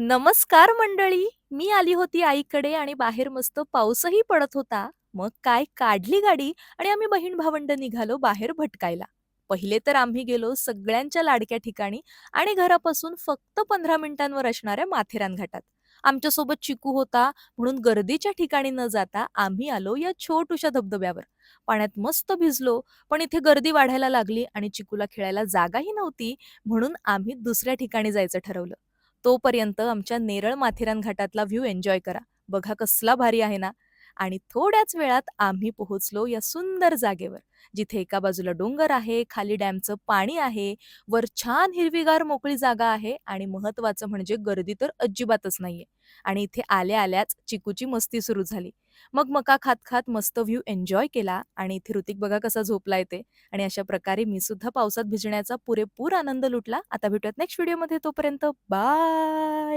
नमस्कार मंडळी. मी आली होती आईकडे आणि बाहेर मस्त पाऊसही पडत होता. मग काय काढली गाडी आणि आम्ही बहीण भावंड निघालो बाहेर भटकायला. पहिले तर आम्ही गेलो सगळ्यांच्या लाडक्या ठिकाणी आणि घरापासून फक्त 15 मिनिटांवर असणाऱ्या माथेरान घाटात. आमच्यासोबत चिकू होता म्हणून गर्दीच्या ठिकाणी न जाता आम्ही आलो या छोटूशा धबधब्यावर. पाण्यात मस्त भिजलो, पण इथे गर्दी वाढायला लागली आणि चिकूला खेळायला जागाही नव्हती, म्हणून आम्ही दुसऱ्या ठिकाणी जायचं ठरवलं. तोपर्यंत आमच्या नेरळ माथेरान घाटातला व्ह्यू एन्जॉय करा. बघा कसला भारी आहे ना. आणि थोड्याच वेळात आम्ही पोहोचलो या सुंदर जागेवर, जिथे एका बाजूला डोंगर आहे, खाली डॅमचं पाणी आहे, वर छान हिरवीगार मोकळी जागा आहे आणि महत्वाचं म्हणजे गर्दी तर अजिबातच नाहीये. आणि इथे आल्या आल्याच चिकूची मस्ती सुरू झाली. मग मका खात खात मस्त व्ह्यू एन्जॉय केला आणि इथे ऋतिक बघा कसा झोपला येते. आणि अशा प्रकारे मी सुद्धा पावसात भिजण्याचा पुरेपूर आनंद लुटला. आता भेटूयात नेक्स्ट व्हिडिओमध्ये. तोपर्यंत बाय.